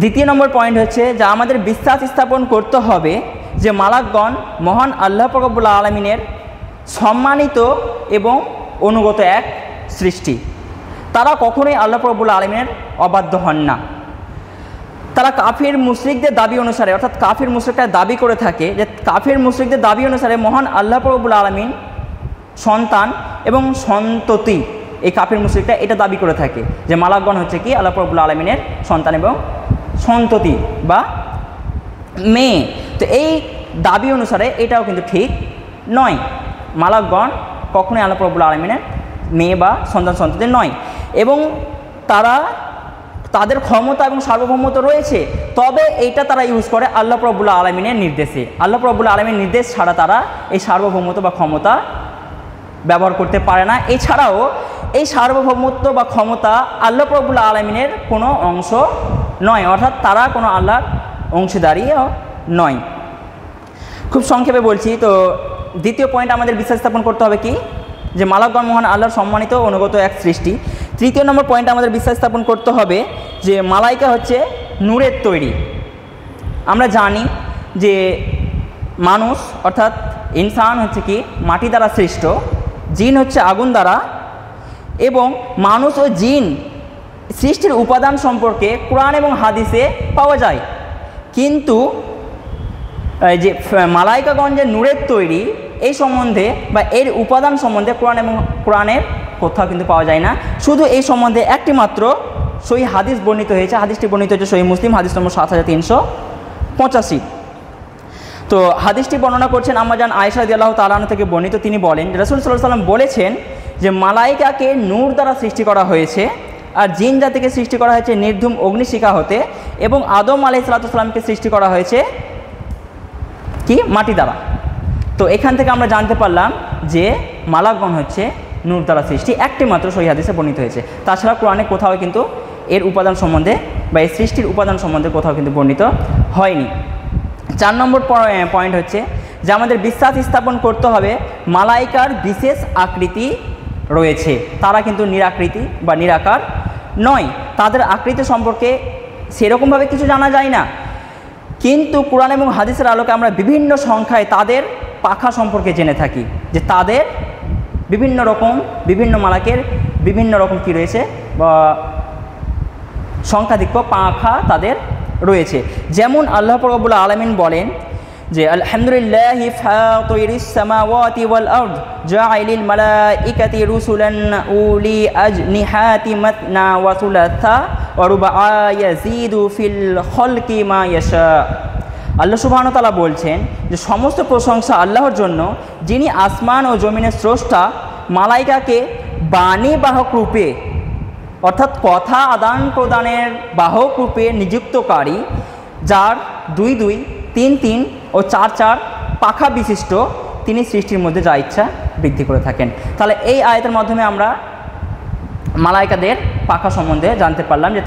দ্বিতীয় নম্বর পয়েন্ট হচ্ছে যে আমাদের বিশ্বাস স্থাপন করতে হবে যে মালাকগণ মহান আল্লাহ রাব্বুল আলামিনের সম্মানিত এবং অনুগত এক সৃষ্টি। তারা কখনোই আল্লাহ রাব্বুল আলামিনের অবাধ্য হন না। তারা কাফির মুশরিকদের দাবি অনুসারে, অর্থাৎ কাফির মুশরিকরা দাবি করে থাকে যে কাফির মুশরিকদের দাবি অনুসারে মহান আল্লাহ রাব্বুল আলামিন সন্তান এবং সন্ততি, এই কাফির মুশরিকরা এটা দাবি করে থাকে যে মালাকগণ হচ্ছে কি আল্লাহ রাব্বুল আলামিনের সন্তান এবং সন্ততি বা মেয়ে। তো এই দাবি অনুসারে এটাও কিন্তু ঠিক নয়। মালাকগণ কখনোই আল্লাহ রাব্বুল আলামিনের মেয়ে বা সন্তান সন্ততি নয়, এবং তাদের ক্ষমতা এবং সার্বভৌমত্ব রয়েছে, তবে এইটা তারা ইউজ করে আল্লাহ রাব্বুল আলামিনের নির্দেশে। আল্লাহ রাব্বুল আলামিনের নির্দেশ ছাড়া তারা এই সার্বভৌমত্ব বা ক্ষমতা ব্যবহার করতে পারে না। এছাড়াও এই সার্বভৌমত্ব বা ক্ষমতা আল্লাহ রাব্বুল আলামিনের কোনো অংশ নয়, অর্থাৎ তারা কোনো আল্লাহর অংশীদারিও নয়। খুব সংক্ষেপে বলছি। তো দ্বিতীয় পয়েন্ট আমাদের বিশ্বাস স্থাপন করতে হবে কি, যে মালাকগণ মহান আল্লাহর সম্মানিত অনুগত এক সৃষ্টি। তৃতীয় নম্বর পয়েন্ট আমাদের বিশ্বাস স্থাপন করতে হবে যে মালাইকা হচ্ছে নূরের তৈরি। আমরা জানি যে মানুষ অর্থাৎ ইনসান হচ্ছে কি মাটি দ্বারা সৃষ্ট, জিন হচ্ছে আগুন দ্বারা, এবং মানুষ ও জিন সৃষ্টির উপাদান সম্পর্কে কোরআন এবং হাদিসে পাওয়া যায়। কিন্তু যে মালাইকাগণ যে নূরের তৈরি এই সম্বন্ধে বা এর উপাদান সম্বন্ধে কোরআনের কোথাও কিন্তু পাওয়া যায় না। শুধু এই সম্বন্ধে একটি মাত্র সহিহ হাদিস বর্ণিত হয়েছে। হাদিসটি বর্ণিত হয়েছে সহিহ মুসলিম, হাদিস নম্বর 7385। তো হাদিসটি বর্ণনা করছেন আম্মাজান আয়েশা রাদিয়াল্লাহু তাআলা আনহা থেকে বর্ণিত। তিনি বলেন রাসূল সাল্লাল্লাহু আলাইহি ওয়াসাল্লাম বলেছেন যে মালাইকাকে নূর দ্বারা সৃষ্টি করা হয়েছে, আর জিন জাতিকে সৃষ্টি করা হয়েছে নির্ধূম অগ্নিশিখা হতে, এবং আদম আলাইহিস সালামকে সৃষ্টি করা হয়েছে কি মাটি দ্বারা। তো এখান থেকে আমরা জানতে পারলাম যে মালাকগণ হচ্ছে নূর দ্বারা সৃষ্টি, একটি মাত্র সহিহ হাদিসে বর্ণিত হয়েছে। তাছাড়া কোরআনে কোথাও কিন্তু এর উপাদান সম্বন্ধে বা এই সৃষ্টির উপাদান সম্বন্ধে কোথাও কিন্তু বর্ণিত হয়নি। 4 নম্বর পয়েন্ট হচ্ছে যে আমাদের বিশ্বাস স্থাপন করতে হবে মালাইকার বিশেষ আকৃতি রয়েছে। তারা কিন্তু নিরাকৃতি বা নিরাকার নয়, তাদের আকৃতি সম্পর্কে সেরকমভাবে কিছু জানা যায় না। কিন্তু কোরআন এবং হাদিসের আলোকে আমরা বিভিন্ন সংখ্যায় তাদের পাখা সম্পর্কে জেনে থাকি, যে তাদের বিভিন্ন মালাকের বিভিন্ন রকম কী রয়েছে বা সংখ্যাধিক্য পাখা তাদের রয়েছে। যেমন আল্লাহ রাব্বুল আলামিন বলেন যে আলহামদুলিল্লাহি ফাতিরিস সামাওয়াতি ওয়াল আরদ জাআইলিল মালাইকাতি রুসুলান উলি আজনিহাতি মাতনা ওয়া সুলাসা ওয়া রুবা ইয়াজিদু ফিল খালকি মা ইয়াশা। আল্লাহ সুবহানাহু ওয়া তাআলা বলছেন যে সমস্ত প্রশংসা আল্লাহর জন্য, যিনি আসমান ও জমিনের স্রষ্টা, মালাইকাকে বাণী বাহক রূপে অর্থাৎ কথা আদান প্রদানের বাহক রূপে নিযুক্তকারী, যার 2 2, 3 3 ও 4 4 পাখা বিশিষ্ট, তিনি সৃষ্টির মধ্যে যা ইচ্ছা বৃদ্ধি করে থাকেন। তাহলে এই আয়াতের মাধ্যমে আমরা মালাইকাদের পাখা সম্বন্ধে জানতে পারলাম যে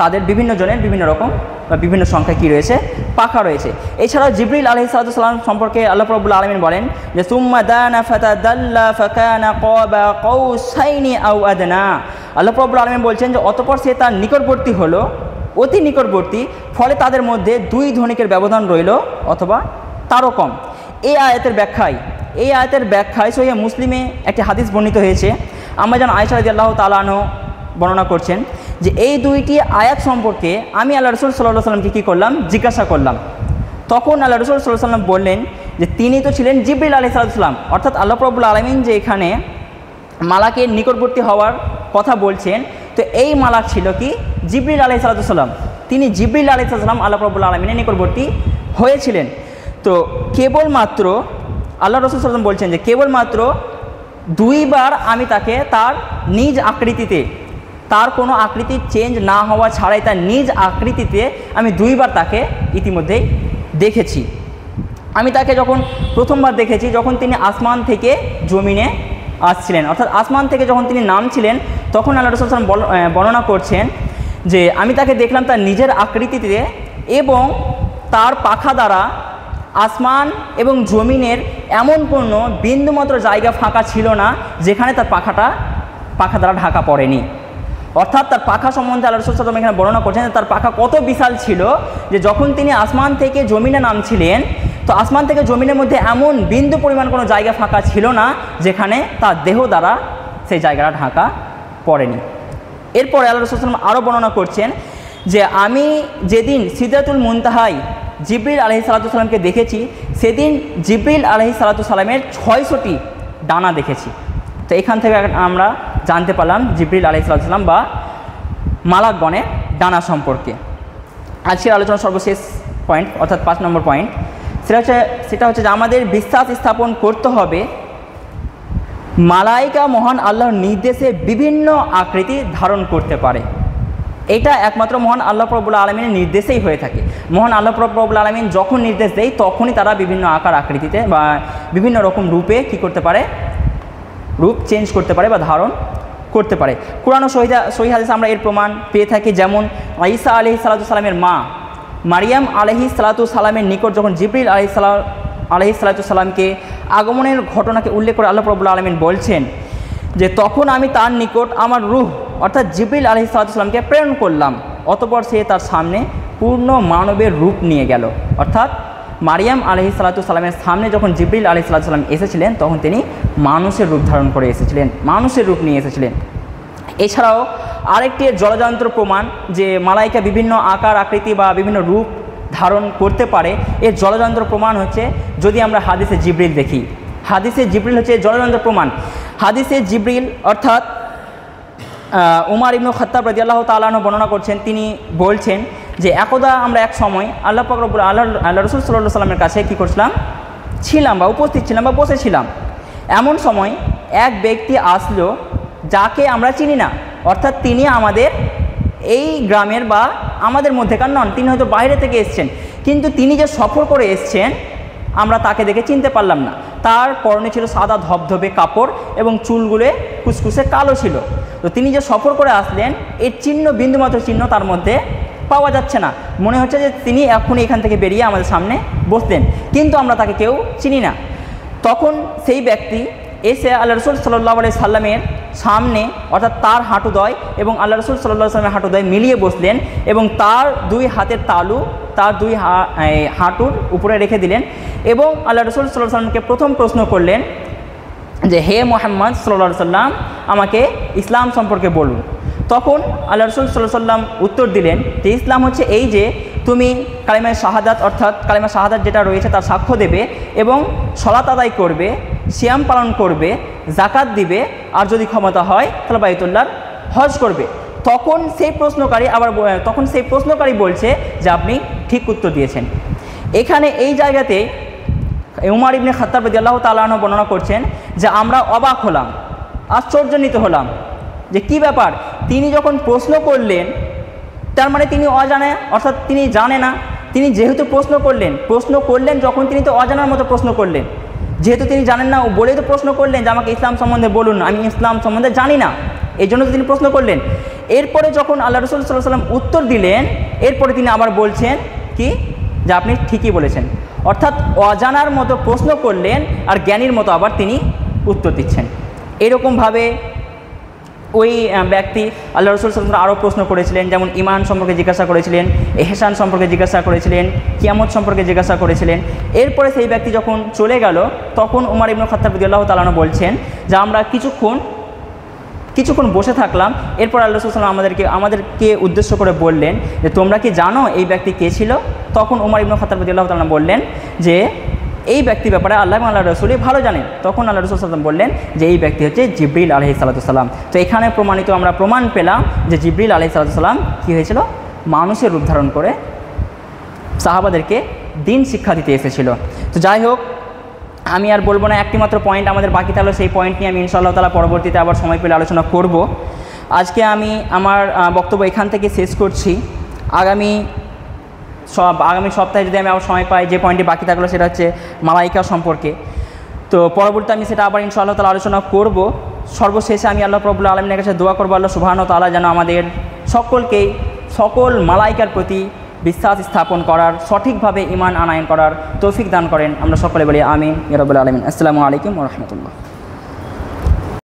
তাদের বিভিন্ন জনের বিভিন্ন রকম বা বিভিন্ন সংখ্যা কী রয়েছে, পাখা রয়েছে। এছাড়াও জিবরিল আলাইহিস সালাম সম্পর্কে আল্লাহ রাব্বুল আলামিন বলেন যে সুম্মা দানা ফাতাদাল্লা ফাকানা কাবা কাউসাইনি আও আদনা। আল্লাহ রাব্বুল আলামিন বলছেন যে অতঃপর সে তার নিকটবর্তী হলো, অতি নিকটবর্তী, ফলে তাদের মধ্যে 2 ধনিকের ব্যবধান রইল অথবা তারও কম। এই আয়াতের ব্যাখ্যায় সহিহ মুসলিমে একটি হাদিস বর্ণিত হয়েছে। আমরা যেন আয়েশা রাদিয়াল্লাহু তাআলা আনহা বর্ণনা করছেন যে এই 2টি আয়াত সম্পর্কে আমি আল্লাহ রাসূল সাল্লাল্লাহু আলাইহি সাল্লামকে কী করলাম, জিজ্ঞাসা করলাম। তখন আল্লাহ রাসূল সাল্লাল্লাহু আলাইহি সাল্লাম বললেন যে তিনি তো ছিলেন জিবরিল আলাইহিস সালাম, অর্থাৎ আল্লাহ রাব্বুল আলামিন যে এখানে মালাকের নিকটবর্তী হওয়ার কথা বলছেন, তো এই মালাক ছিল কি জিবরিল আলাইহিস সালাম। তিনি জিবরিল আলাইহিস সালাম আল্লাহ রাব্বুল আলামিনের নিকটবর্তী হয়েছিলেন। তো কেবলমাত্র আল্লাহ রাসূল সাল্লাল্লাহু আলাইহি সাল্লাম বলছেন যে কেবলমাত্র 2 বার আমি তাকে তার নিজ আকৃতিতে, তার কোনো আকৃতি চেঞ্জ না হওয়া ছাড়াই তার নিজ আকৃতিতে আমি 2 বার তাকে ইতিমধ্যেই দেখেছি। আমি তাকে যখন প্রথমবার দেখেছি যখন তিনি আসমান থেকে জমিনে আসছিলেন, অর্থাৎ আসমান থেকে যখন তিনি নামছিলেন, তখন আল্লাহ রাসূল সাল্লাল্লাহু আলাইহি ওয়াসাল্লাম বর্ণনা করছেন যে আমি তাকে দেখলাম তার নিজের আকৃতিতে এবং তার পাখা দ্বারা আসমান এবং জমিনের এমন কোনো বিন্দুমাত্র জায়গা ফাঁকা ছিল না যেখানে তার পাখা দ্বারা ঢাকা পড়েনি। অর্থাৎ তার পাখা সম্বন্ধে আল্লাহ রাসূল সাল্লাল্লাহু আলাইহি ওয়াসাল্লাম এখানে বর্ণনা করছেন তার পাখা কত বিশাল ছিল যে যখন তিনি আসমান থেকে জমিনে নামছিলেন, তো আসমান থেকে জমিনের মধ্যে এমন বিন্দু পরিমাণ কোনো জায়গা ফাঁকা ছিল না যেখানে তার দেহ দ্বারা সেই জায়গাটা ঢাকা পড়েনি। এরপরে আল্লাহ রাসূল সাল্লাল্লাহু আলাইহি ওয়াসাল্লাম আরও বর্ণনা করছেন যে আমি যেদিন সিদরাতুল মুনতাহায় জিবরিল আলাইহিস সালামকে দেখেছি, সেদিন জিবরিল আলাইহিস সালামের 600টি ডানা দেখেছি। তো এখান থেকে আমরা জানতে পারলাম জিবরিল আলাইহিস সালাম বা মালাকগণের ডানা সম্পর্কে। আজকের আলোচনার সর্বশেষ পয়েন্ট অর্থাৎ 5 নম্বর পয়েন্ট, সেটা হচ্ছে যে আমাদের বিশ্বাস স্থাপন করতে হবে মালাইকা মহান আল্লাহর নির্দেশে বিভিন্ন আকৃতি ধারণ করতে পারে। এটা একমাত্র মহান আল্লাহ রাব্বুল আলামিনের নির্দেশেই হয়ে থাকে। মহান আল্লাহ রাব্বুল আলামিন যখন নির্দেশ দেয় তখনই তারা বিভিন্ন আকার আকৃতিতে বা বিভিন্ন রকম রূপে কী করতে পারে, রূপ চেঞ্জ করতে পারে বা ধারণ করতে পারে। কুরআন ও সহিহ হাদিসে আমরা এর প্রমাণ পেয়ে থাকি। যেমন ঈসা আলাইহিস সালামের মা মারিয়াম আলাইহিস সালামের নিকট যখন জিবরিল আলাইহিস সালামকে আগমনের ঘটনাকে উল্লেখ করে আল্লাহ রাব্বুল আলামিন বলছেন যে তখন আমি তার নিকট আমার রূহ অর্থাৎ জিবরিল আলাইহিস সালামকে প্রেরণ করলাম, অতঃপর সে তার সামনে পূর্ণ মানবের রূপ নিয়ে গেল। অর্থাৎ মারিয়াম আলাইহিস সালামের সামনে যখন জিবরিল আলাইহিস সালাম এসেছিলেন তখন তিনি মানুষের রূপ ধারণ করে এসেছিলেন, মানুষের রূপ নিয়ে এসেছিলেন। এছাড়াও আরেকটি জলযন্ত্র প্রমাণ যে মালাইকা বিভিন্ন আকার আকৃতি বা বিভিন্ন রূপ ধারণ করতে পারে, এর জলযন্ত্র প্রমাণ হচ্ছে যদি আমরা হাদিসে জিবরিল দেখি। হাদিসে জিবরিল হচ্ছে জলযন্ত্র প্রমাণ। হাদিসে জিবরিল অর্থাৎ উমর ইবনে খাত্তাব রাদিয়াল্লাহু তাআলা আনহু বর্ণনা করছেন, তিনি বলছেন যে একদা আমরা এক সময় আল্লাহ রাসূল সাল্লাল্লাহু আলাইহি ওয়াসাল্লামের কাছে কী করছিলাম, ছিলাম বা উপস্থিত ছিলাম বা বসেছিলাম। এমন সময় এক ব্যক্তি আসলো যাকে আমরা চিনি না, অর্থাৎ তিনি আমাদের এই গ্রামের বা আমাদের মধ্যেকার নন, তিনি হয়তো বাইরে থেকে এসছেন, কিন্তু তিনি যে সফর করে এসছেন আমরা তাকে দেখে চিনতে পারলাম না। তার পরনে ছিল সাদা ধবধবে কাপড় এবং চুলগুলো কুচকুচে কালো ছিল। তো তিনি যে সফর করে আসলেন এর চিহ্ন, বিন্দুমাত্র চিহ্ন তার মধ্যে পাওয়া যাচ্ছে না। মনে হচ্ছে যে তিনি এখনই এখান থেকে বেরিয়ে আমাদের সামনে বসতেন, কিন্তু আমরা তাকে কেউ চিনি না। তখন সেই ব্যক্তি এসে আল্লাহ রাসূল সাল্লাল্লাহু আলাইহি সাল্লামের সামনে অর্থাৎ তার হাঁটুদয় এবং আল্লাহ রাসূল সাল্লাল্লাহু আলাইহি সাল্লামের হাঁটুদয় মিলিয়ে বসলেন এবং তার 2 হাতের তালু তার দুই হাঁটুর উপরে রেখে দিলেন এবং আল্লাহ রসুল সাল্লাল্লাহু আলাইহি ওয়াসাল্লামকে প্রথম প্রশ্ন করলেন যে হে মুহাম্মদ সাল্লাল্লাহু আলাইহি ওয়াসাল্লাম, আমাকে ইসলাম সম্পর্কে বলুন। তখন আল্লাহ রসুল সাল্লাল্লাহু আলাইহি ওয়াসাল্লাম উত্তর দিলেন যে ইসলাম হচ্ছে এই যে তুমি কালিমা শাহাদাত অর্থাৎ কালিমা শাহাদাত যেটা রয়েছে তার সাক্ষ্য দেবে এবং সলাত আদায় করবে, সিয়াম পালন করবে, জাকাত দিবে, আর যদি ক্ষমতা হয় তাহলে বাইতুল্লাহর হজ করবে। তখন সেই প্রশ্নকারী বলছে যে আপনি ঠিক উত্তর দিয়েছেন। এখানে এই জায়গাতে উমর ইবনে খাত্তাব রাদিয়াল্লাহু তাআলা আনহু বর্ণনা করছেন যে আমরা অবাক হলাম, আশ্চর্যান্বিত হলাম যে কি ব্যাপার, তিনি যখন প্রশ্ন করলেন তার মানে তিনি অজানে, অর্থাৎ তিনি জানে না। তিনি যেহেতু প্রশ্ন করলেন যখন তিনি তো অজানার মতো প্রশ্ন করলেন, যেহেতু তিনি জানেন না বলেই তো প্রশ্ন করলেন যে আমাকে ইসলাম সম্বন্ধে বলুন, আমি ইসলাম সম্বন্ধে জানি না, এই জন্য তো তিনি প্রশ্ন করলেন। এরপরে যখন আল্লাহ রসুল সাল্লাল্লাহু আলাইহি ওয়াসাল্লাম উত্তর দিলেন, এরপরে তিনি আবার বলছেন কি যে আপনি ঠিকই বলেছেন, অর্থাৎ অজানার মতো প্রশ্ন করলেন আর জ্ঞানীর মতো আবার তিনি উত্তর দিচ্ছেন। এরকমভাবে ওই ব্যক্তি আল্লাহ রসুল সাল্লাল্লাহু আলাইহি ওয়াসাল্লাম আরও প্রশ্ন করেছিলেন, যেমন ঈমান সম্পর্কে জিজ্ঞাসা করেছিলেন, ইহসান সম্পর্কে জিজ্ঞাসা করেছিলেন, কিয়ামত সম্পর্কে জিজ্ঞাসা করেছিলেন। এরপরে সেই ব্যক্তি যখন চলে গেল তখন উমর ইবনে খাত্তাব রাদিয়াল্লাহু তাআলা আনহু বলছেন যে আমরা কিছুক্ষণ বসে থাকলাম। এরপর আল্লাহ রাসূল সাল্লাল্লাহু আলাইহি ওয়াসাল্লাম আমাদেরকে উদ্দেশ্য করে বললেন যে তোমরা কি জানো এই ব্যক্তি কে ছিল? তখন উমর ইবনে খাত্তাব রাদিয়াল্লাহু তাআলা বললেন যে এই ব্যক্তি ব্যাপারে আল্লাহ এবং আল্লাহ রসুলই ভালো জানেন। তখন আল্লাহ রসুল সাল্লাল্লাহু আলাইহি ওয়াসাল্লাম বললেন যে এই ব্যক্তি হচ্ছে জিবরিল আলাইহিস সালাতু ওয়াসসালাম। তো এখানে আমরা প্রমাণ পেলাম যে জিবরিল আলাইহিস সালাতু ওয়াসসালাম কী হয়েছিল, মানুষের রূপ ধারণ করে সাহাবাদেরকে দিন শিক্ষা দিতে এসেছিল। তো যাই হোক, আমি আর বলবো না, একটি মাত্র পয়েন্ট আমাদের বাকি থাকলো, সেই পয়েন্ট নিয়ে আমি ইনশাআল্লাহ তাআলা পরবর্তীতে আবার সময় পেলে আলোচনা করব। আজকে আমি আমার বক্তব্য এখান থেকে শেষ করছি। আগামী সপ্তাহে যদি আমি আবার সময় পাই, যে পয়েন্টটি বাকি থাকলো সেটা হচ্ছে মালাইকা সম্পর্কে। তো পরবর্তীতে আমি সেটা আবার ইনশাআল্লাহ তাআলা আলোচনা করব। সর্বশেষে আমি আল্লাহ রাব্বুল আলামিনের কাছে দোয়া করবো, আল্লাহ সুবহানাহু ওয়া তাআলা যেন আমাদের সকলকেই সকল মালাইকার প্রতি বিশ্বাস স্থাপন করার, সঠিকভাবে ঈমান আনয়ন করার তৌফিক দান করেন। আমরা সকলে বলি আমিন ইয়া রাব্বাল আলামিন। আসসালামু আলাইকুম ওয়া রাহমাতুল্লাহ।